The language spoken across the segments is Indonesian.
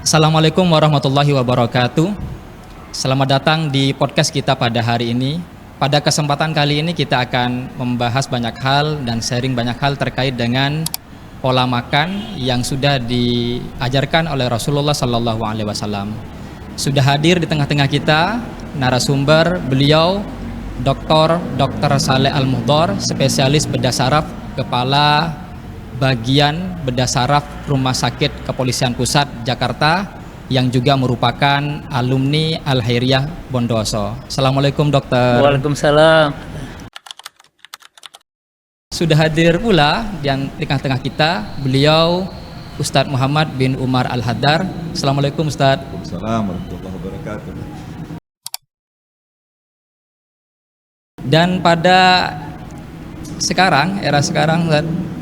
Assalamualaikum warahmatullahi wabarakatuh. Selamat datang di podcast kita pada hari ini. Pada kesempatan kali ini kita akan membahas banyak hal dan sharing banyak hal terkait dengan pola makan yang sudah diajarkan oleh Rasulullah Sallallahu Alaihi Wasallam. Sudah hadir di tengah-tengah kita narasumber beliau Dr. Saleh Al-Muhdhor, spesialis bedah saraf, kepala bagian bedah saraf Rumah Sakit Kepolisian Pusat Jakarta yang juga merupakan alumni Al-Khairiyah Bondoso. Assalamualaikum dokter. Waalaikumsalam. Sudah hadir pula di tengah-tengah kita beliau Ustadz Muhammad bin Umar Al-Haddar. Assalamualaikum Ustadz. Waalaikumsalam warahmatullahi wabarakatuh. Dan pada era sekarang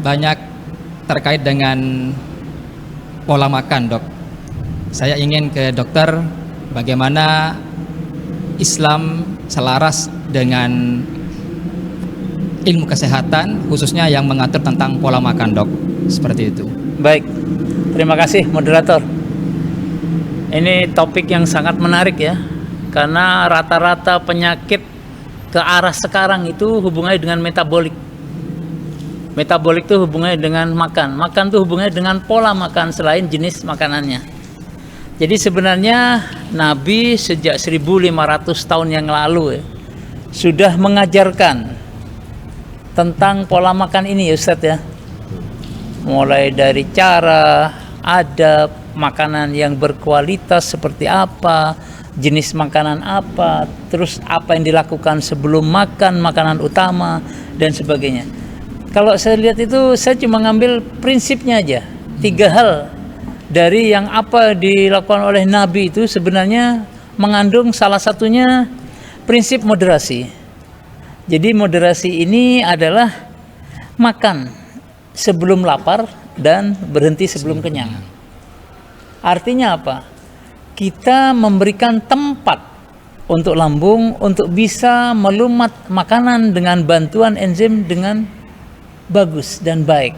banyak terkait dengan pola makan, dok. Saya ingin ke dokter, bagaimana Islam selaras dengan ilmu kesehatan, khususnya yang mengatur tentang pola makan, dok. Seperti itu. Baik, terima kasih moderator. Ini topik yang sangat menarik ya, karena rata-rata penyakit ke arah sekarang itu hubungannya dengan metabolik. Metabolik itu hubungannya dengan makan. Makan itu hubungannya dengan pola makan selain jenis makanannya. Jadi sebenarnya Nabi sejak 1500 tahun yang lalu sudah mengajarkan tentang pola makan ini ya Ustadz ya. Mulai dari cara, adab, makanan yang berkualitas seperti apa, jenis makanan apa, terus apa yang dilakukan sebelum makan, makanan utama, dan sebagainya. Kalau saya lihat itu, saya cuma ngambil prinsipnya aja. 3 hal dari yang apa dilakukan oleh Nabi itu sebenarnya mengandung salah satunya prinsip moderasi. Jadi moderasi ini adalah makan sebelum lapar dan berhenti sebelum kenyang. Artinya apa? Kita memberikan tempat untuk lambung untuk bisa melumat makanan dengan bantuan enzim dengan bagus dan baik,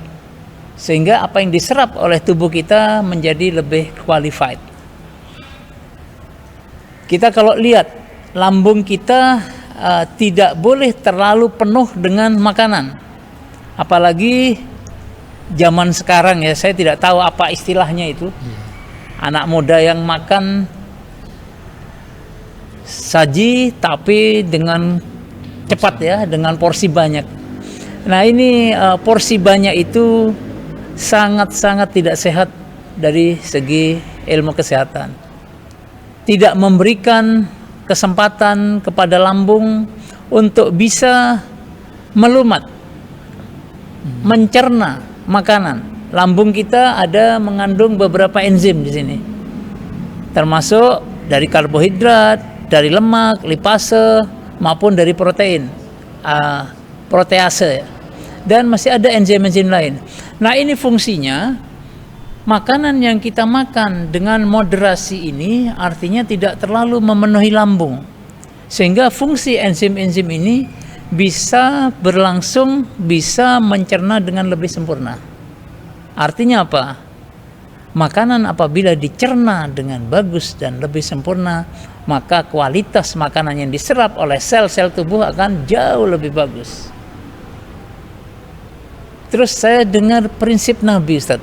sehingga apa yang diserap oleh tubuh kita menjadi lebih qualified. Kita kalau lihat lambung kita tidak boleh terlalu penuh dengan makanan, apalagi zaman sekarang ya, saya tidak tahu apa istilahnya itu, anak muda yang makan saji tapi dengan cepat ya, dengan porsi banyak. Nah ini porsi banyak itu sangat-sangat tidak sehat dari segi ilmu kesehatan. Tidak memberikan kesempatan kepada lambung untuk bisa melumat, mencerna makanan. Lambung kita ada mengandung beberapa enzim di sini, termasuk dari karbohidrat, dari lemak, lipase, maupun dari protein, protease ya. Dan masih ada enzim-enzim lain. Nah ini fungsinya, makanan yang kita makan dengan moderasi ini artinya tidak terlalu memenuhi lambung, sehingga fungsi enzim-enzim ini bisa berlangsung, bisa mencerna dengan lebih sempurna. Artinya apa? Makanan apabila dicerna dengan bagus dan lebih sempurna, maka kualitas makanan yang diserap oleh sel-sel tubuh akan jauh lebih bagus. Terus saya dengar prinsip Nabi Ustaz.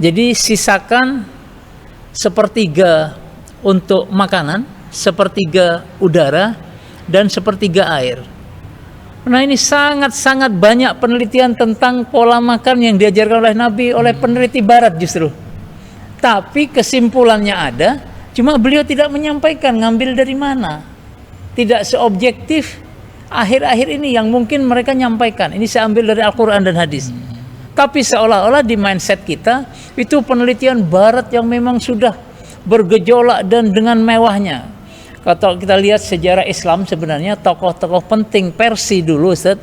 Jadi sisakan 1/3 untuk makanan, 1/3 udara, dan 1/3 air. Nah ini sangat-sangat banyak penelitian tentang pola makan yang diajarkan oleh Nabi oleh peneliti barat justru. Tapi kesimpulannya ada, cuma beliau tidak menyampaikan ngambil dari mana. Tidak seobjektif akhir-akhir ini yang mungkin mereka nyampaikan. Ini saya ambil dari Al-Quran dan hadis. Tapi seolah-olah di mindset kita itu penelitian barat yang memang sudah bergejolak dan dengan mewahnya. Kalau kita lihat sejarah Islam sebenarnya tokoh-tokoh penting Persia dulu Ustaz,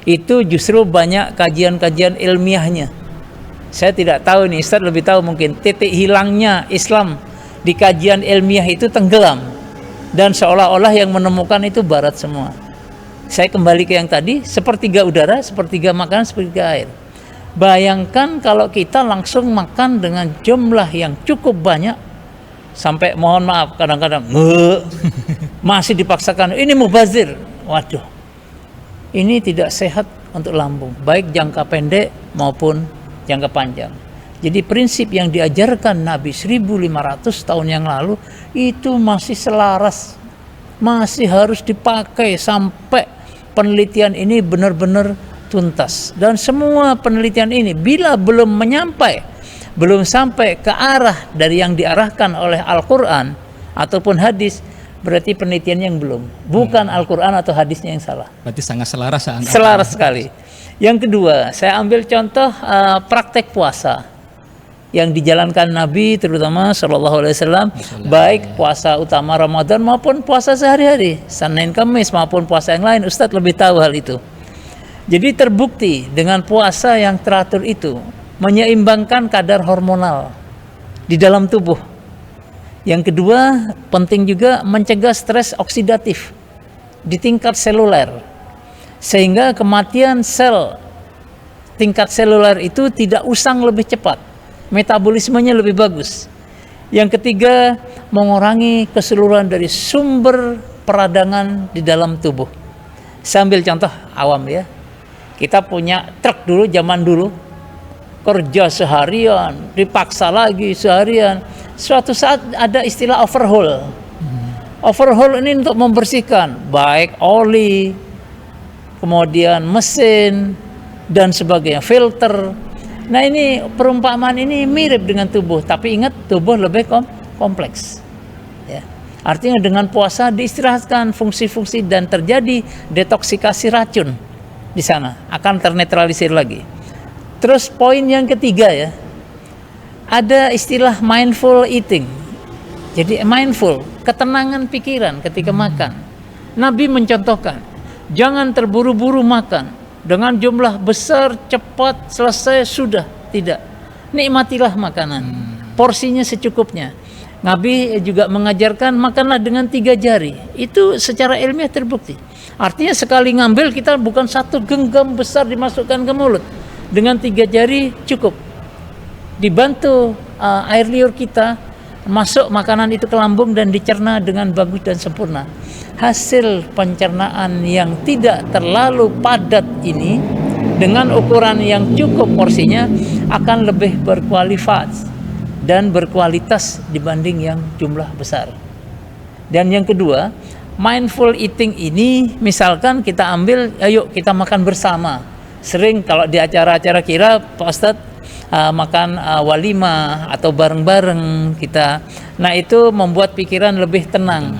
itu justru banyak kajian-kajian ilmiahnya. Saya tidak tahu nih, Ustaz lebih tahu mungkin. Titik hilangnya Islam di kajian ilmiah itu tenggelam, dan seolah-olah yang menemukan itu barat semua. Saya kembali ke yang tadi, 1/3 udara, 1/3 makanan, 1/3 air. Bayangkan kalau kita langsung makan dengan jumlah yang cukup banyak, sampai mohon maaf kadang-kadang masih dipaksakan, ini mubazir. Waduh, ini tidak sehat untuk lambung, baik jangka pendek maupun jangka panjang. Jadi prinsip yang diajarkan Nabi 1500 tahun yang lalu itu masih selaras, masih harus dipakai sampai penelitian ini benar-benar tuntas. Dan semua penelitian ini bila belum sampai ke arah dari yang diarahkan oleh Al-Quran ataupun hadis, berarti penelitian yang belum, bukan Al-Quran atau hadisnya yang salah. Berarti sangat selaras. Selaras sekali. Yang kedua, saya ambil contoh praktek puasa yang dijalankan Nabi, terutama Shallallahu Alaihi Wasallam, baik puasa utama Ramadan maupun puasa sehari-hari, Senin Kamis maupun puasa yang lain. Ustadz lebih tahu hal itu. Jadi terbukti dengan puasa yang teratur itu menyeimbangkan kadar hormonal di dalam tubuh. Yang kedua, penting juga mencegah stres oksidatif di tingkat seluler, sehingga kematian sel tingkat seluler itu tidak usang lebih cepat, metabolismenya lebih bagus. Yang ketiga, mengurangi keseluruhan dari sumber peradangan di dalam tubuh. Saya ambil contoh awam ya. Kita punya truk dulu, zaman dulu, kerja seharian, dipaksa lagi seharian. Suatu saat ada istilah overhaul. Overhaul ini untuk membersihkan baik oli, kemudian mesin dan sebagainya, filter. Nah, ini perumpamaan ini mirip dengan tubuh, tapi ingat tubuh lebih kompleks. Ya. Artinya dengan puasa diistirahatkan fungsi-fungsi dan terjadi detoksikasi racun di sana, akan ternetralisir lagi. Terus poin yang ketiga ya, ada istilah mindful eating. Jadi mindful, ketenangan pikiran ketika makan. Nabi mencontohkan, jangan terburu-buru makan dengan jumlah besar, cepat, selesai, sudah. Tidak. Nikmatilah makanan, porsinya secukupnya. Nabi juga mengajarkan makanlah dengan 3 jari. Itu secara ilmiah terbukti. Artinya sekali ngambil kita bukan satu genggam besar dimasukkan ke mulut. Dengan 3 jari cukup. Dibantu air liur kita masuk makanan itu ke lambung dan dicerna dengan bagus dan sempurna. Hasil pencernaan yang tidak terlalu padat ini dengan ukuran yang cukup porsinya akan lebih berkualitas dan berkualitas dibanding yang jumlah besar. Dan yang kedua, mindful eating ini misalkan kita ambil, ayo kita makan bersama. Sering kalau di acara-acara kira Pak Ustadz makan walimah atau bareng-bareng kita. Nah, itu membuat pikiran lebih tenang.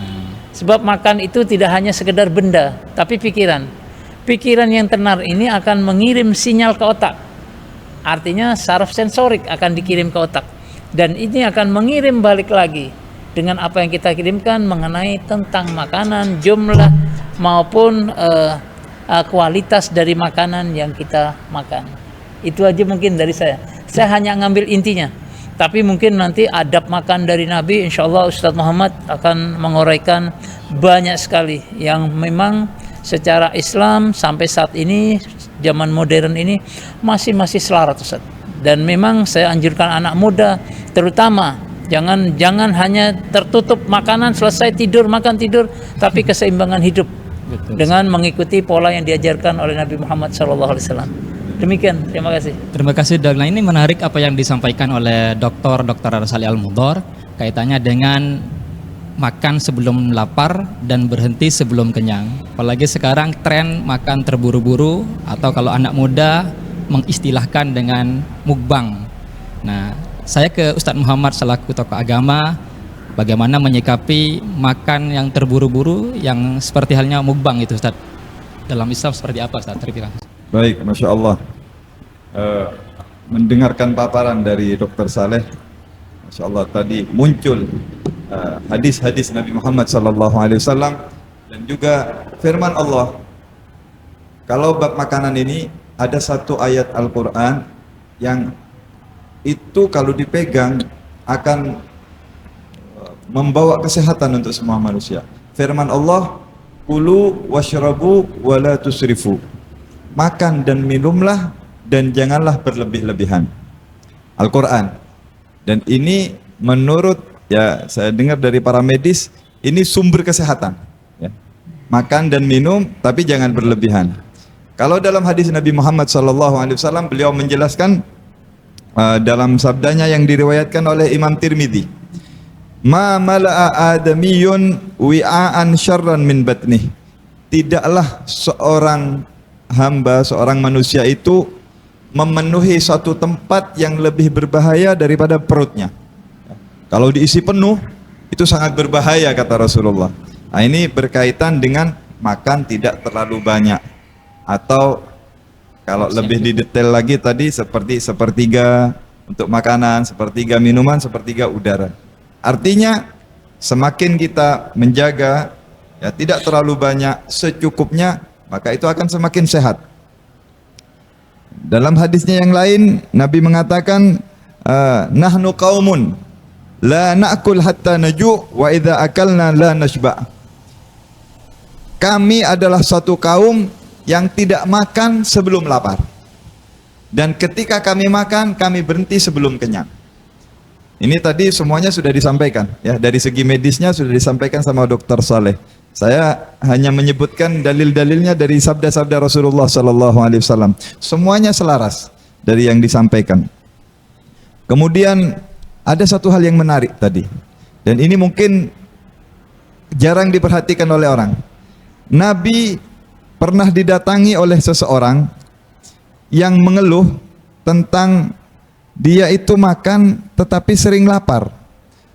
Sebab makan itu tidak hanya sekedar benda, tapi pikiran. Pikiran yang tenang ini akan mengirim sinyal ke otak. Artinya saraf sensorik akan dikirim ke otak. Dan ini akan mengirim balik lagi dengan apa yang kita kirimkan mengenai tentang makanan, jumlah maupun kualitas dari makanan yang kita makan. Itu aja mungkin dari saya. Saya hanya ngambil intinya. Tapi mungkin nanti adab makan dari Nabi, insya Allah Ustadz Muhammad akan menguraikan banyak sekali yang memang secara Islam sampai saat ini, zaman modern ini masih selaras Ustadz. Dan memang saya anjurkan anak muda terutama jangan hanya tertutup makanan, selesai tidur, makan tidur, tapi keseimbangan hidup. Betul. Dengan mengikuti pola yang diajarkan oleh Nabi Muhammad SAW. Demikian, terima kasih. Terima kasih Dok. Nah, ini menarik apa yang disampaikan oleh Dr. Arsali Al-Mudhor kaitannya dengan makan sebelum lapar dan berhenti sebelum kenyang. Apalagi sekarang tren makan terburu-buru atau kalau anak muda mengistilahkan dengan mukbang. Nah, saya ke Ustadz Muhammad selaku tokoh agama, bagaimana menyikapi makan yang terburu-buru yang seperti halnya mukbang itu Ustadz? Dalam Islam seperti apa Ustadz? Terima kasih. Baik, Masya Allah. Mendengarkan paparan dari Dr. Saleh, Masya Allah, tadi muncul hadis-hadis Nabi Muhammad SAW dan juga firman Allah. Kalau bab makanan ini ada satu ayat Al-Quran yang itu kalau dipegang akan membawa kesehatan untuk semua manusia. Firman Allah, kulu washrabu wala tusrifu. Makan dan minumlah dan janganlah berlebih-lebihan. Al-Quran. Dan ini menurut ya saya dengar dari para medis, ini sumber kesehatan. Ya. Makan dan minum, tapi jangan berlebihan. Kalau dalam hadis Nabi Muhammad SAW, beliau menjelaskan dalam sabdanya yang diriwayatkan oleh Imam Tirmidzi, ma mala'a adamiyun wi'aan syarran min batnih. Tidaklah seorang hamba, seorang manusia itu memenuhi suatu tempat yang lebih berbahaya daripada perutnya. Kalau diisi penuh, itu sangat berbahaya kata Rasulullah. Nah, ini berkaitan dengan makan tidak terlalu banyak. Atau kalau lebih didetail lagi tadi seperti sepertiga untuk makanan, sepertiga minuman, sepertiga udara. Artinya semakin kita menjaga ya tidak terlalu banyak, secukupnya, maka itu akan semakin sehat. Dalam hadisnya yang lain Nabi mengatakan nahnu qaumun la na'kul hatta naju' wa idza akalna la nashba'. Kami adalah satu kaum yang tidak makan sebelum lapar. Dan ketika kami makan, kami berhenti sebelum kenyang. Ini tadi semuanya sudah disampaikan ya, dari segi medisnya sudah disampaikan sama Dr. Saleh. Saya hanya menyebutkan dalil-dalilnya dari sabda-sabda Rasulullah SAW. Semuanya selaras dari yang disampaikan. Kemudian ada satu hal yang menarik tadi, dan ini mungkin jarang diperhatikan oleh orang. Nabi pernah didatangi oleh seseorang yang mengeluh tentang dia itu makan tetapi sering lapar.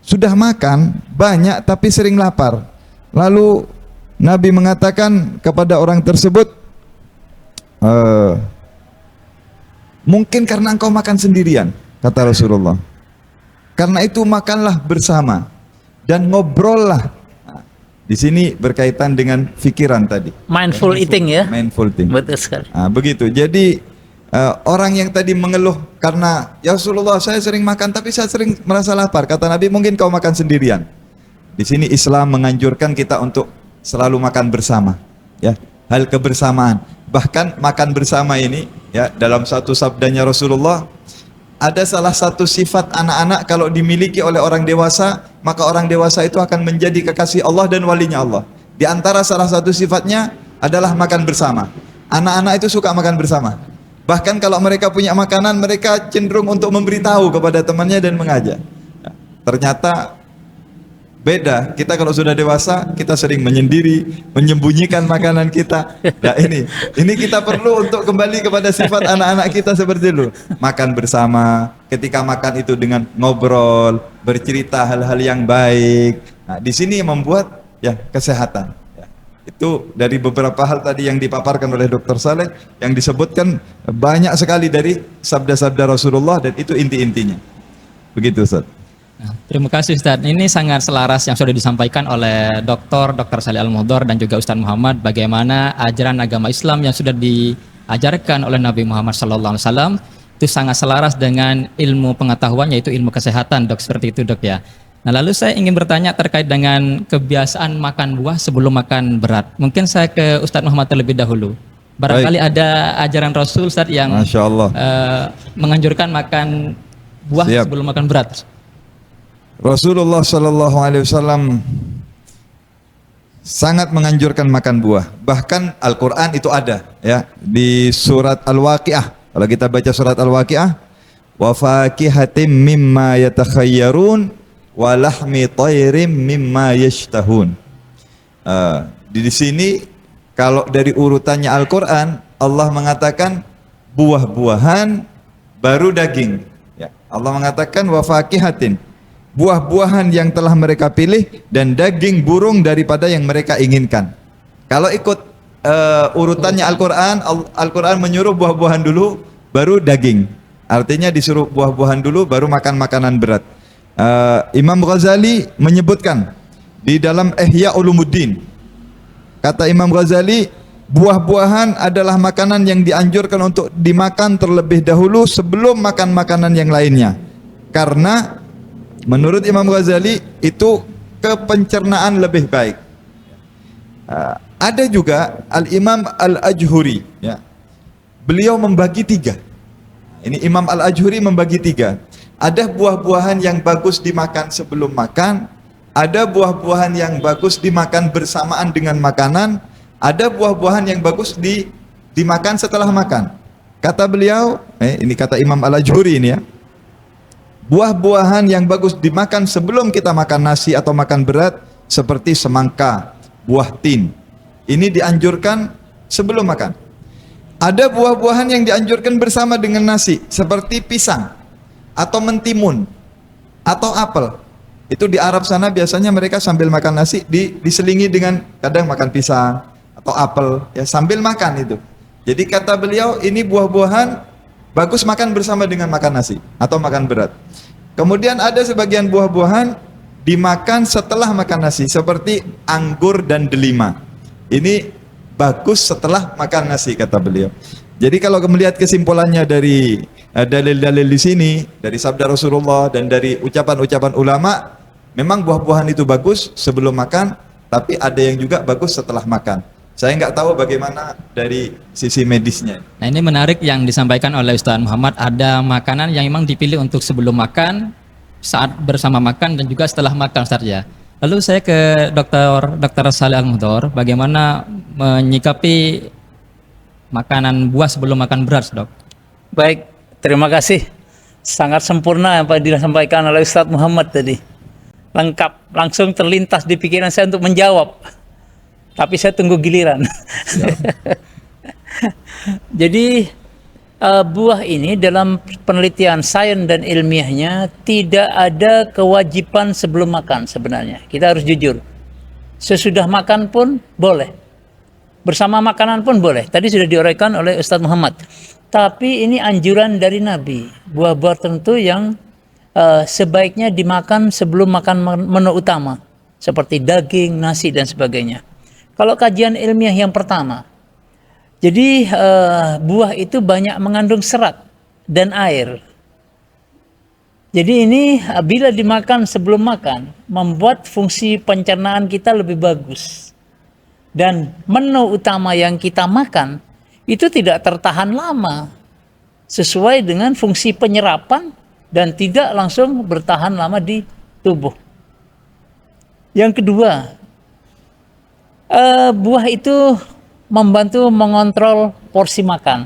Sudah makan banyak tapi sering lapar. Lalu Nabi mengatakan kepada orang tersebut, mungkin karena engkau makan sendirian, kata Rasulullah. Karena itu makanlah bersama dan ngobrollah. Nah, di sini berkaitan dengan pikiran tadi. Mindful eating ya. Mindful eating. Betul sekali. Nah, begitu. Jadi orang yang tadi mengeluh karena ya Rasulullah saya sering makan tapi saya sering merasa lapar. Kata Nabi, mungkin kau makan sendirian. Di sini Islam menganjurkan kita untuk selalu makan bersama, ya, hal kebersamaan. Bahkan makan bersama ini, ya, dalam satu sabdanya Rasulullah, ada salah satu sifat anak-anak kalau dimiliki oleh orang dewasa, maka orang dewasa itu akan menjadi kekasih Allah dan walinya Allah. Di antara salah satu sifatnya adalah makan bersama. Anak-anak itu suka makan bersama. Bahkan kalau mereka punya makanan, mereka cenderung untuk memberitahu kepada temannya dan mengajak. Nah, ternyata beda, kita kalau sudah dewasa, kita sering menyendiri, menyembunyikan makanan kita. Nah ini kita perlu untuk kembali kepada sifat anak-anak kita seperti dulu. Makan bersama, ketika makan itu dengan ngobrol, bercerita hal-hal yang baik. Nah di sini membuat ya kesehatan. Ya. Itu dari beberapa hal tadi yang dipaparkan oleh Dr. Saleh, yang disebutkan banyak sekali dari sabda-sabda Rasulullah, dan itu inti-intinya. Begitu Ustaz. Nah, terima kasih Ustaz. Ini sangat selaras yang sudah disampaikan oleh Dr. Saleh Al-Mudhor dan juga Ustaz Muhammad, bagaimana ajaran agama Islam yang sudah diajarkan oleh Nabi Muhammad SAW itu sangat selaras dengan ilmu pengetahuan, yaitu ilmu kesehatan, Dok, seperti itu Dok ya. Nah lalu saya ingin bertanya terkait dengan kebiasaan makan buah sebelum makan berat. Mungkin saya ke Ustaz Muhammad terlebih dahulu. Barangkali ada ajaran Rasul Ustaz yang Masya Allah. menganjurkan makan buah sebelum makan berat. Rasulullah SAW sangat menganjurkan makan buah. Bahkan Al-Quran itu ada ya, di surat Al-Waqi'ah. Kalau kita baca surat Al-Waqi'ah, wa fakihatim mimma yatakhayyarun wa lahmi tayrim mimma yashtahun. Di sini kalau dari urutannya Al-Quran, Allah mengatakan buah-buahan baru daging ya. Allah mengatakan wa fakihatin, buah-buahan yang telah mereka pilih, dan daging burung daripada yang mereka inginkan. Kalau ikut urutannya Al-Quran, Al-Quran menyuruh buah-buahan dulu, baru daging. Artinya disuruh buah-buahan dulu, baru makan makanan berat. Imam Ghazali menyebutkan di dalam Ihya Ulumuddin, kata Imam Ghazali, buah-buahan adalah makanan yang dianjurkan untuk dimakan terlebih dahulu sebelum makan makanan yang lainnya. Karena menurut Imam Ghazali itu kepencernaan lebih baik. Ada juga Al-Imam Al-Ajhuri ya. Beliau membagi tiga ini Imam Al-Ajhuri membagi 3. Ada buah-buahan yang bagus dimakan sebelum makan, ada buah-buahan yang bagus dimakan bersamaan dengan makanan, ada buah-buahan yang bagus dimakan setelah makan. Kata beliau, ini kata Imam Al-Ajhuri ini ya, buah-buahan yang bagus dimakan sebelum kita makan nasi atau makan berat seperti semangka, buah tin. Ini dianjurkan sebelum makan. Ada buah-buahan yang dianjurkan bersama dengan nasi seperti pisang atau mentimun atau apel. Itu di Arab sana biasanya mereka sambil makan nasi diselingi dengan kadang makan pisang atau apel ya sambil makan itu. Jadi kata beliau ini buah-buahan bagus makan bersama dengan makan nasi atau makan berat. Kemudian ada sebagian buah-buahan dimakan setelah makan nasi seperti anggur dan delima. Ini bagus setelah makan nasi kata beliau. Jadi kalau melihat kesimpulannya dari dalil-dalil di sini, dari sabda Rasulullah dan dari ucapan-ucapan ulama, memang buah-buahan itu bagus sebelum makan, tapi ada yang juga bagus setelah makan. Saya nggak tahu bagaimana dari sisi medisnya. Nah, ini menarik yang disampaikan oleh Ustaz Muhammad, ada makanan yang memang dipilih untuk sebelum makan, saat bersama makan, dan juga setelah makan, Ustaz ya. Lalu saya ke Dr. Saleh Al-Muhdhor, bagaimana menyikapi makanan buah sebelum makan beras, Dok? Baik, terima kasih. Sangat sempurna apa yang disampaikan oleh Ustaz Muhammad tadi. Lengkap, langsung terlintas di pikiran saya untuk menjawab. Tapi saya tunggu giliran. Jadi buah ini dalam penelitian sains dan ilmiahnya tidak ada kewajiban sebelum makan sebenarnya. Kita harus jujur. Sesudah makan pun boleh. Bersama makanan pun boleh. Tadi sudah diuraikan oleh Ustaz Muhammad. Tapi ini anjuran dari Nabi. Buah-buah tertentu yang sebaiknya dimakan sebelum makan menu utama. Seperti daging, nasi, dan sebagainya. Kalau kajian ilmiah yang pertama, jadi buah itu banyak mengandung serat dan air. Jadi ini bila dimakan sebelum makan, membuat fungsi pencernaan kita lebih bagus. Dan menu utama yang kita makan, itu tidak tertahan lama. Sesuai dengan fungsi penyerapan dan tidak langsung bertahan lama di tubuh. Yang kedua, buah itu membantu mengontrol porsi makan.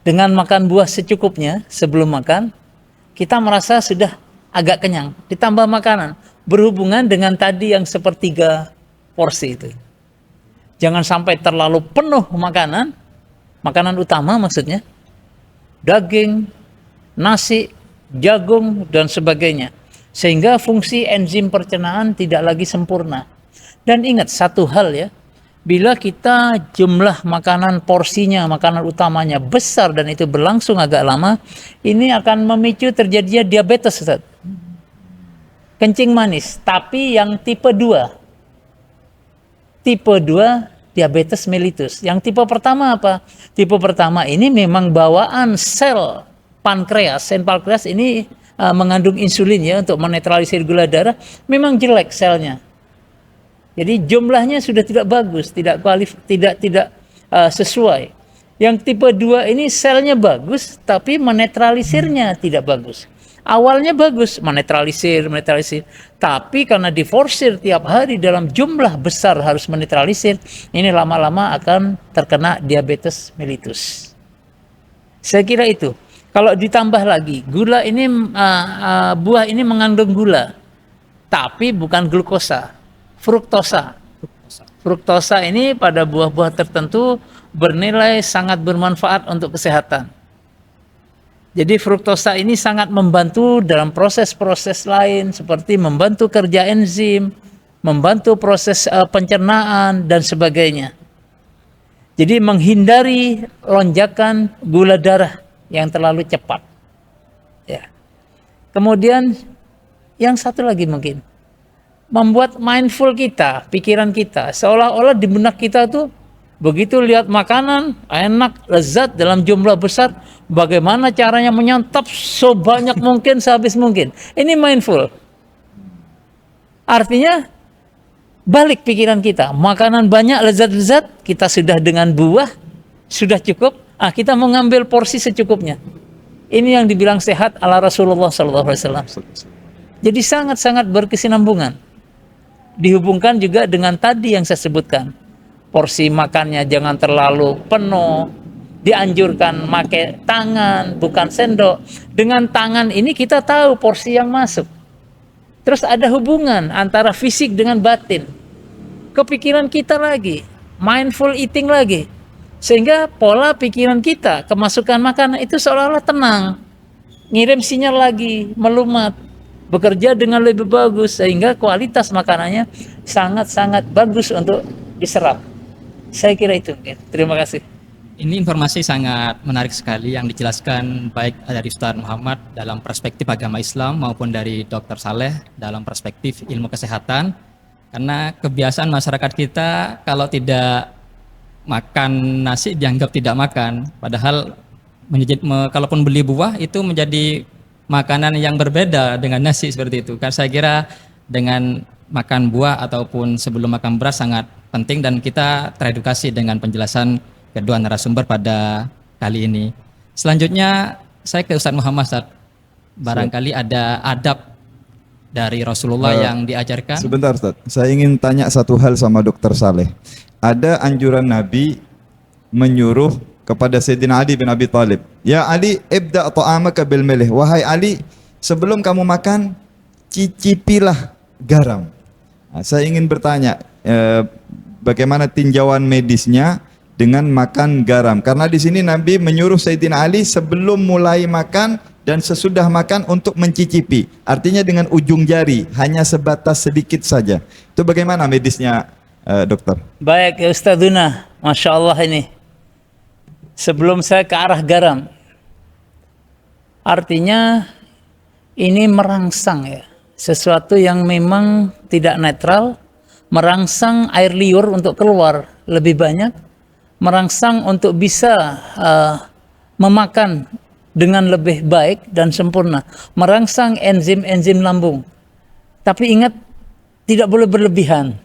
Dengan makan buah secukupnya sebelum makan, kita merasa sudah agak kenyang. Ditambah makanan, berhubungan dengan tadi yang sepertiga porsi itu. Jangan sampai terlalu penuh makanan, makanan utama maksudnya, daging, nasi, jagung, dan sebagainya. Sehingga fungsi enzim pencernaan tidak lagi sempurna. Dan ingat satu hal ya, bila kita jumlah makanan porsinya, makanan utamanya besar dan itu berlangsung agak lama, ini akan memicu terjadinya diabetes, Ustaz. Kencing manis, tapi yang tipe 2. Tipe 2 diabetes mellitus. Yang tipe pertama apa? Tipe pertama ini memang bawaan sel pankreas ini mengandung insulin ya untuk menetralisir gula darah, memang jelek selnya. Jadi jumlahnya sudah tidak bagus, tidak sesuai. Yang tipe 2 ini selnya bagus, tapi menetralisirnya tidak bagus. Awalnya bagus, menetralisir. Tapi karena diforsir tiap hari dalam jumlah besar harus menetralisir, ini lama-lama akan terkena diabetes mellitus. Saya kira itu. Kalau ditambah lagi, gula ini, buah ini mengandung gula, tapi bukan glukosa, fruktosa. Fruktosa ini pada buah-buah tertentu bernilai sangat bermanfaat untuk kesehatan. Jadi fruktosa ini sangat membantu dalam proses-proses lain, seperti membantu kerja enzim, membantu proses pencernaan, dan sebagainya. Jadi menghindari lonjakan gula darah yang terlalu cepat. Ya. Kemudian yang satu lagi mungkin membuat mindful kita, pikiran kita, seolah-olah di benak kita tuh begitu lihat makanan enak, lezat dalam jumlah besar, bagaimana caranya menyantap sebanyak mungkin, sehabis mungkin. Ini mindful. Artinya balik pikiran kita, makanan banyak, lezat-lezat, kita sudah dengan buah sudah cukup. Kita mau ngambil porsi secukupnya. Ini yang dibilang sehat ala Rasulullah SAW. Jadi sangat-sangat berkesinambungan. Dihubungkan juga dengan tadi yang saya sebutkan. Porsi makannya jangan terlalu penuh. Dianjurkan pakai tangan, bukan sendok. Dengan tangan ini kita tahu porsi yang masuk. Terus ada hubungan antara fisik dengan batin. Kepikiran kita lagi, mindful eating lagi, sehingga pola pikiran kita kemasukan makanan itu seolah-olah tenang, ngirim sinyal lagi, melumat, bekerja dengan lebih bagus, sehingga kualitas makanannya sangat-sangat bagus untuk diserap. Saya kira itu. Terima kasih. Ini informasi sangat menarik sekali yang dijelaskan baik dari Ustaz Muhammad dalam perspektif agama Islam maupun dari Dr. Saleh dalam perspektif ilmu kesehatan. Karena kebiasaan masyarakat kita kalau tidak makan nasi dianggap tidak makan. Padahal kalaupun beli buah itu menjadi makanan yang berbeda dengan nasi seperti itu. Karena saya kira dengan makan buah ataupun sebelum makan beras sangat penting dan kita teredukasi dengan penjelasan kedua narasumber pada kali ini. Selanjutnya saya ke Ustaz Muhammad. Ustaz. Barangkali ada adab dari Rasulullah yang diajarkan. Sebentar Ustaz, saya ingin tanya satu hal sama Dr. Saleh. Ada anjuran Nabi menyuruh kepada Sayyidina Ali bin Abi Thalib, "Ya Ali, ibda' ta'amaka bil milih." Wahai Ali, sebelum kamu makan, cicipilah garam. Saya ingin bertanya, bagaimana tinjauan medisnya dengan makan garam? Karena di sini Nabi menyuruh Sayyidina Ali sebelum mulai makan dan sesudah makan untuk mencicipi. Artinya dengan ujung jari, hanya sebatas sedikit saja. Itu bagaimana medisnya, dokter? Baik, Ustadzuna, Masya Allah ini. Sebelum saya ke arah garam, artinya ini merangsang ya. Sesuatu yang memang tidak netral, merangsang air liur untuk keluar lebih banyak, merangsang untuk bisa memakan dengan lebih baik dan sempurna, merangsang enzim-enzim lambung. Tapi ingat, tidak boleh berlebihan,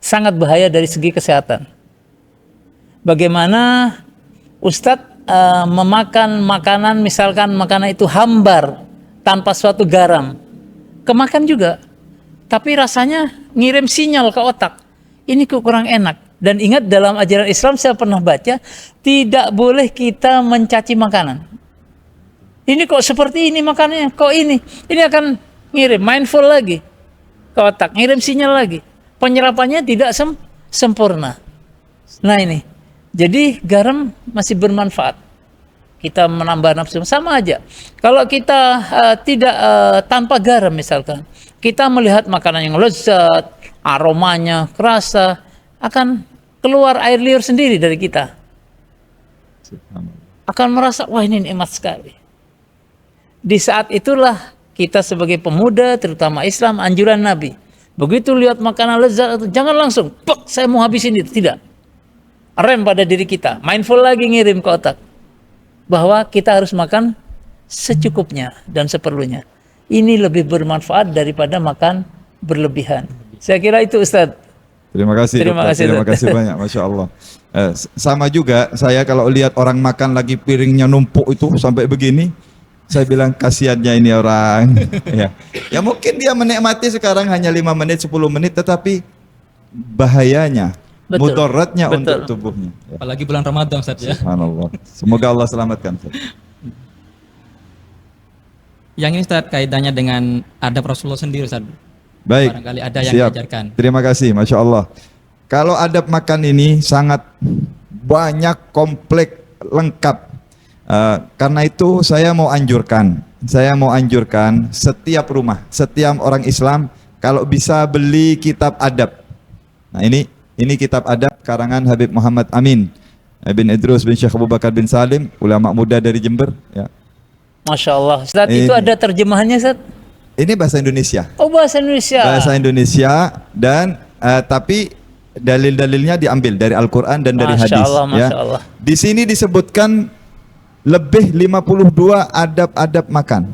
sangat bahaya dari segi kesehatan. Bagaimana Ustadz memakan makanan, misalkan makanan itu hambar tanpa suatu garam, kemakan juga, tapi rasanya ngirim sinyal ke otak, ini kok kurang enak. Dan ingat, dalam ajaran Islam saya pernah baca, tidak boleh kita mencaci makanan. Ini kok seperti ini makanannya, kok ini akan ngirim, mindful lagi ke otak, ngirim sinyal lagi, penyerapannya tidak sempurna. Nah ini, jadi garam masih bermanfaat. Kita menambah nafsu, sama aja. Kalau kita tidak tanpa garam misalkan, kita melihat makanan yang lezat, aromanya kerasa, akan keluar air liur sendiri dari kita. Akan merasa, wah ini nikmat sekali. Di saat itulah kita sebagai pemuda, terutama Islam, anjuran Nabi. Begitu lihat makanan lezat, jangan langsung, saya mau habisin itu. Tidak. Rem pada diri kita. Mindful lagi, ngirim ke otak. Bahwa kita harus makan secukupnya dan seperlunya. Ini lebih bermanfaat daripada makan berlebihan. Saya kira itu Ustadz. Terima kasih. Terima kasih banyak, Masya Allah. Sama juga, saya kalau lihat orang makan lagi piringnya numpuk itu sampai begini, saya bilang kasihannya ini orang. Ya mungkin dia menikmati sekarang hanya 5 menit, 10 menit, tetapi bahayanya, mudaratnya untuk tubuhnya. Ya. Apalagi bulan Ramadan, Ustaz ya. Subhanallah. Semoga Allah selamatkan. Yang ini Ustaz kaitannya dengan adab Rasulullah sendiri, Ustaz. Baik. Barangkali ada yang diajarkan. Terima kasih, Masya Allah. Kalau adab makan ini sangat banyak, kompleks, lengkap. Karena itu saya mau anjurkan setiap rumah, setiap orang Islam kalau bisa beli kitab adab. Nah ini kitab adab karangan Habib Muhammad Amin bin Idrus bin Syekh Abu Bakar bin Salim, ulama muda dari Jember. Ya. Masya Allah. Ustaz, itu ada terjemahannya, Ustaz? Ini bahasa Indonesia. Oh, bahasa Indonesia. Bahasa Indonesia dan tapi dalil-dalilnya diambil dari Al-Quran dan dari hadis. Masya Allah. Di sini disebutkan lebih 52 adab-adab makan.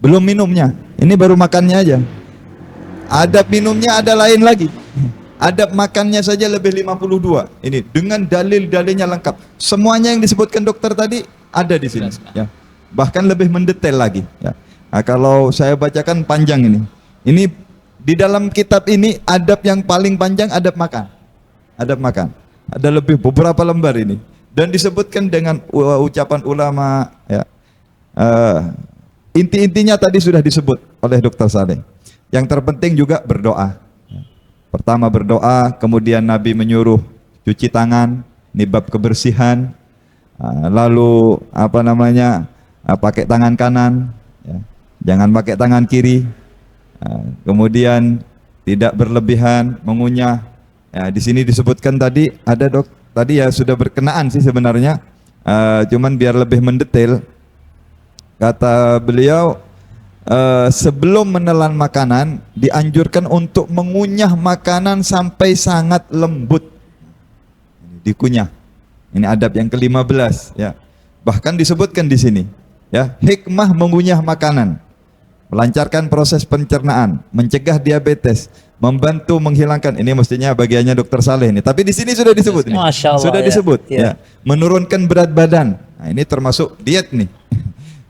Belum minumnya. Ini baru makannya aja. Adab minumnya ada lain lagi. Adab makannya saja lebih 52. Ini dengan dalil-dalilnya lengkap. Semuanya yang disebutkan dokter tadi ada di sini. Ya. Bahkan lebih mendetail lagi. Ya. Nah, kalau saya bacakan panjang ini. Ini di dalam kitab ini adab yang paling panjang adab makan. Adab makan. Ada lebih beberapa lembar ini. Dan disebutkan dengan ucapan ulama. Ya. Inti-intinya tadi sudah disebut oleh Dr. Saleh. Yang terpenting juga berdoa. Pertama berdoa, kemudian Nabi menyuruh cuci tangan, ini bab kebersihan. Lalu pakai tangan kanan, ya. Jangan pakai tangan kiri. Kemudian tidak berlebihan mengunyah. Ya, di sini disebutkan tadi ada tadi ya sudah berkenaan sih sebenarnya. Cuman biar lebih mendetail, kata beliau, sebelum menelan makanan dianjurkan untuk mengunyah makanan sampai sangat lembut. Dikunyah. Ini adab yang ke-15 ya. Bahkan disebutkan di sini ya, hikmah mengunyah makanan, melancarkan proses pencernaan, mencegah diabetes, membantu menghilangkan, ini mestinya bagiannya Dr. Saleh ini, tapi di sini sudah disebut ini. Masya Allah, sudah disebut ya. Menurunkan berat badan. Nah, ini termasuk diet nih.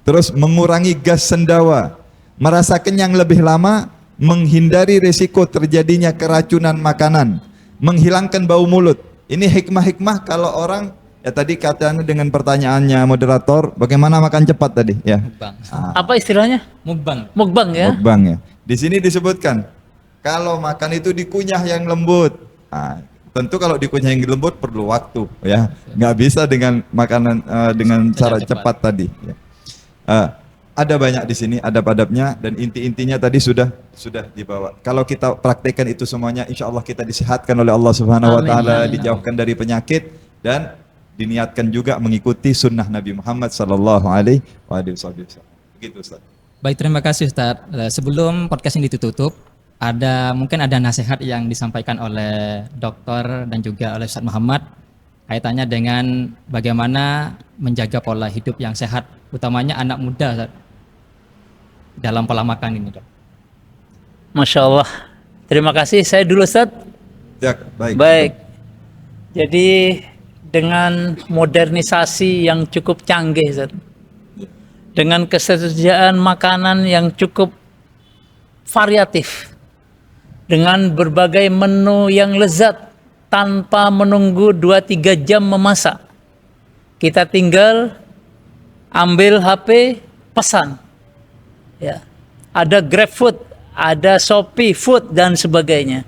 Terus mengurangi gas sendawa, merasa kenyang lebih lama, menghindari risiko terjadinya keracunan makanan, menghilangkan bau mulut. Ini hikmah-hikmah kalau orang ya tadi katanya dengan pertanyaannya moderator, bagaimana makan cepat tadi ya? Mukbang. Apa istilahnya? Mukbang. Mukbang ya. Mukbang ya. Di sini disebutkan kalau makan itu dikunyah yang lembut. Tentu kalau dikunyah yang lembut perlu waktu ya. Nggak bisa dengan makanan dengan cara cepat tadi. Ya. Ada banyak di sini adab-adabnya dan inti-intinya tadi sudah dibawa. Kalau kita praktekkan itu semuanya, insya Allah kita disehatkan oleh Allah Subhanahu Wa Taala, dijauhkan dari penyakit dan diniatkan juga mengikuti sunnah Nabi Muhammad Sallallahu Alaihi Wasallam. Begitu Ustaz. Baik, terima kasih Ustaz. Sebelum podcast ini ditutup, mungkin ada nasihat yang disampaikan oleh dokter dan juga oleh Ustaz Muhammad kaitannya dengan bagaimana menjaga pola hidup yang sehat, utamanya anak muda Ustaz, dalam pola makan ini, Dok. Masya Allah. Terima kasih. Saya dulu Ustaz. Ya, baik. Baik. Jadi dengan modernisasi yang cukup canggih, Ustaz, dengan ketersediaan makanan yang cukup variatif, dengan berbagai menu yang lezat tanpa menunggu 2-3 jam memasak, kita tinggal ambil HP, pesan. Ya, ada GrabFood, ada Shopee Food dan sebagainya.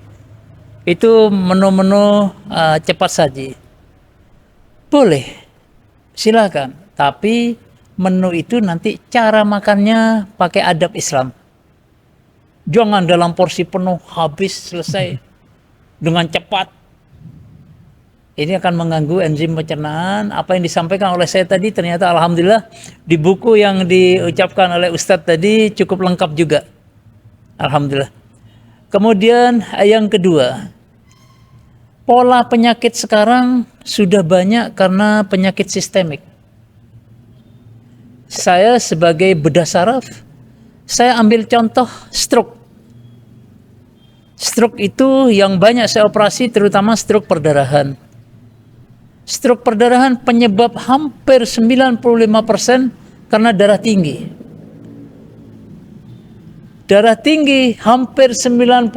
Itu menu-menu cepat saji. Boleh, silakan. Tapi menu itu nanti cara makannya pakai adab Islam. Jangan dalam porsi penuh habis selesai dengan cepat. Ini akan mengganggu enzim pencernaan. Apa yang disampaikan oleh saya tadi ternyata alhamdulillah di buku yang diucapkan oleh Ustadz tadi cukup lengkap juga. Alhamdulillah. Kemudian yang kedua, pola penyakit sekarang sudah banyak karena penyakit sistemik. Saya sebagai bedah saraf, saya ambil contoh stroke. Stroke itu yang banyak saya operasi terutama stroke perdarahan. Stroke perdarahan penyebab hampir 95% karena darah tinggi. Darah tinggi hampir 95%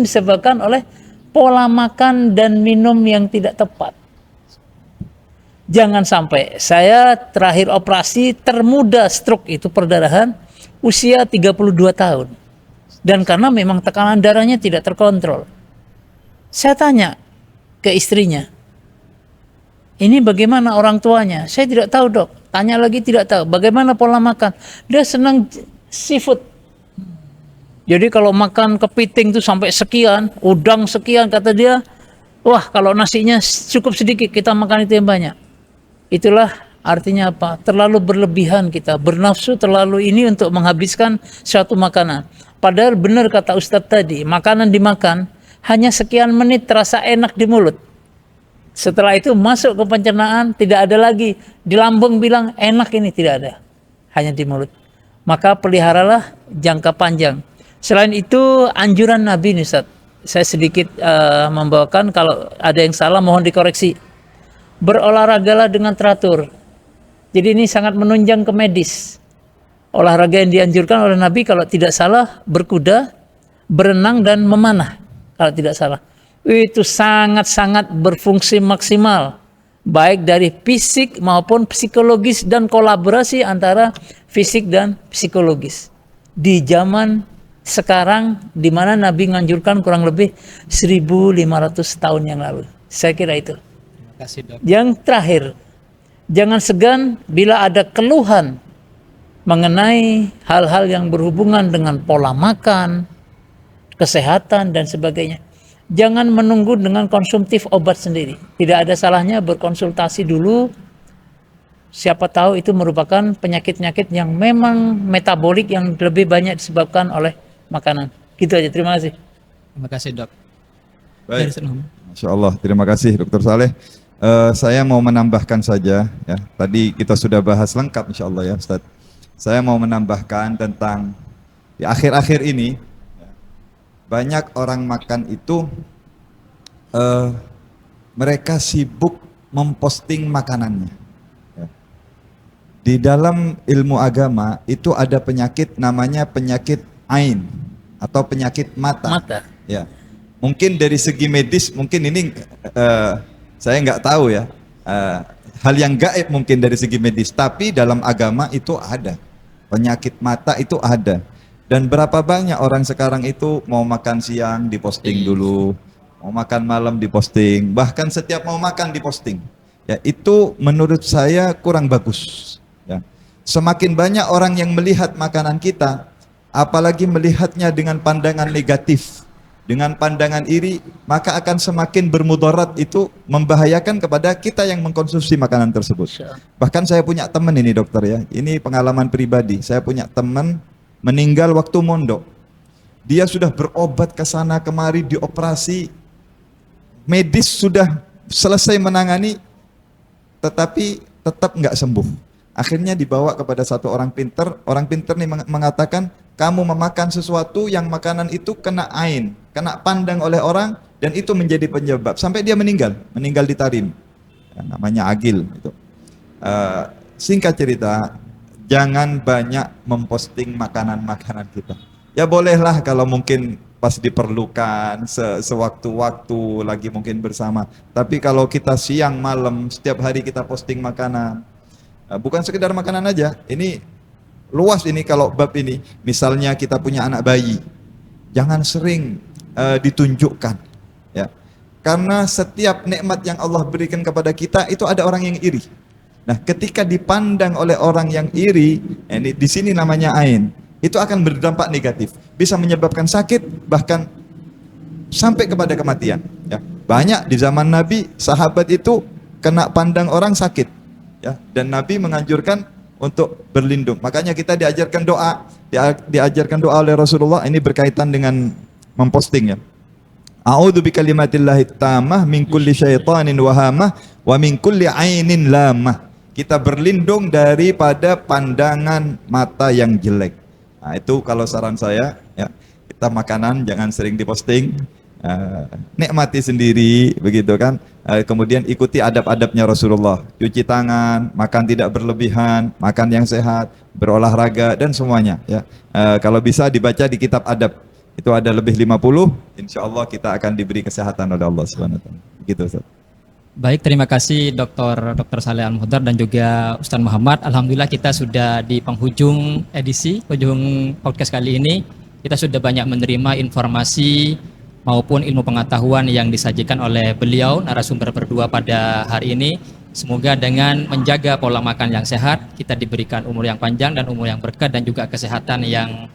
disebabkan oleh pola makan dan minum yang tidak tepat. Jangan sampai, saya terakhir operasi termuda stroke itu perdarahan usia 32 tahun. Dan karena memang tekanan darahnya tidak terkontrol. Saya tanya ke istrinya, ini bagaimana orang tuanya? Saya tidak tahu, Dok. Tanya lagi tidak tahu. Bagaimana pola makan? Dia senang seafood. Jadi kalau makan kepiting itu sampai sekian, udang sekian, kata dia, wah kalau nasinya cukup sedikit, kita makan itu yang banyak. Itulah artinya apa? Terlalu berlebihan kita, bernafsu terlalu ini untuk menghabiskan suatu makanan. Padahal benar kata Ustadz tadi, makanan dimakan hanya sekian menit terasa enak di mulut. Setelah itu masuk ke pencernaan, tidak ada lagi. Di lambung bilang enak ini, tidak ada. Hanya di mulut. Maka peliharalah jangka panjang. Selain itu anjuran Nabi nih Ustaz. saya sedikit membawakan, kalau ada yang salah mohon dikoreksi. Berolahragalah dengan teratur. Jadi ini sangat menunjang ke medis. Olahraga yang dianjurkan oleh Nabi kalau tidak salah berkuda, berenang dan memanah kalau tidak salah. Itu sangat-sangat berfungsi maksimal, baik dari fisik maupun psikologis dan kolaborasi antara fisik dan psikologis. Di zaman sekarang di mana Nabi menganjurkan kurang lebih 1500 tahun yang lalu. Saya kira itu. Terima kasih, Dok. Yang terakhir, jangan segan bila ada keluhan mengenai hal-hal yang berhubungan dengan pola makan, kesehatan dan sebagainya. Jangan menunggu dengan konsumtif obat sendiri. Tidak ada salahnya berkonsultasi dulu. Siapa tahu itu merupakan penyakit-penyakit yang memang metabolik yang lebih banyak disebabkan oleh makanan. Gitu aja, terima kasih. Terima kasih, Dok. Baik. Dari Ustaz Muhammad. Masya Allah, terima kasih Dr. Saleh. Saya mau menambahkan saja, ya. Tadi kita sudah bahas lengkap insya Allah ya Ustaz. Saya mau menambahkan tentang di akhir-akhir ini, ya, banyak orang makan itu mereka sibuk memposting makanannya. Ya. Di dalam ilmu agama itu ada penyakit namanya penyakit ain atau penyakit mata. Mata. Ya. Mungkin dari segi medis, mungkin ini saya nggak tahu ya, hal yang gaib mungkin dari segi medis, tapi dalam agama itu ada, penyakit mata itu ada. Dan berapa banyak orang sekarang itu mau makan siang diposting dulu, mau makan malam diposting, bahkan setiap mau makan diposting. Ya, itu menurut saya kurang bagus. Ya. Semakin banyak orang yang melihat makanan kita, apalagi melihatnya dengan pandangan negatif, dengan pandangan iri, maka akan semakin bermudarat, itu membahayakan kepada kita yang mengkonsumsi makanan tersebut. Bahkan saya punya teman ini dokter ya, ini pengalaman pribadi. Saya punya teman meninggal waktu mondok. Dia sudah berobat ke sana kemari, dioperasi, medis sudah selesai menangani, tetapi tetap nggak sembuh. Akhirnya dibawa kepada satu orang pinter. Orang pinter ini mengatakan, kamu memakan sesuatu yang makanan itu kena ain, kena pandang oleh orang, dan itu menjadi penyebab sampai dia meninggal di Tarim. Ya, namanya Agil. Itu. Singkat cerita, jangan banyak memposting makanan-makanan kita. Ya bolehlah kalau mungkin pas diperlukan, sewaktu-waktu lagi mungkin bersama. Tapi kalau kita siang malam setiap hari kita posting makanan, bukan sekedar makanan aja, ini luas ini kalau bab ini. Misalnya kita punya anak bayi, jangan sering ditunjukkan, ya. Karena setiap nikmat yang Allah berikan kepada kita itu ada orang yang iri. Nah, ketika dipandang oleh orang yang iri, ini di sini namanya ain, itu akan berdampak negatif, bisa menyebabkan sakit, bahkan sampai kepada kematian. Ya. Banyak di zaman Nabi, sahabat itu kena pandang orang sakit, ya. Dan Nabi menganjurkan untuk berlindung. Makanya kita diajarkan doa oleh Rasulullah. Ini berkaitan dengan memposting ya. A'udzu bikalimatillahi tammah min kulli syaitanin wahamah wa min kulli ainin lamah. Kita berlindung daripada pandangan mata yang jelek. Nah, itu kalau saran saya ya, kita makanan jangan sering diposting. Nikmati sendiri begitu kan. Kemudian ikuti adab-adabnya Rasulullah, cuci tangan, makan tidak berlebihan, makan yang sehat, berolahraga dan semuanya ya. Kalau bisa dibaca di kitab adab, itu ada lebih 50, insya Allah kita akan diberi kesehatan oleh Allah Subhanahu wa taala. Begitu Ustaz. Baik, terima kasih Dr. Saleh Al-Muhdar dan juga Ustaz Muhammad. Alhamdulillah kita sudah di penghujung podcast kali ini. Kita sudah banyak menerima informasi maupun ilmu pengetahuan yang disajikan oleh beliau, narasumber berdua pada hari ini. Semoga dengan menjaga pola makan yang sehat, kita diberikan umur yang panjang dan umur yang berkah dan juga kesehatan yang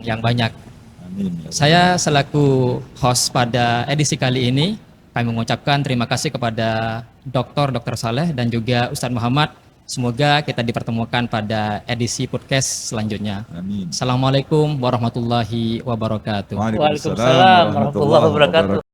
banyak. Amin. Saya selaku host pada edisi kali ini, kami mengucapkan terima kasih kepada Dr. Saleh dan juga Ustadz Muhammad. Semoga kita dipertemukan pada edisi podcast selanjutnya. Amin. Assalamualaikum warahmatullahi wabarakatuh. Waalaikumsalam warahmatullahi wabarakatuh.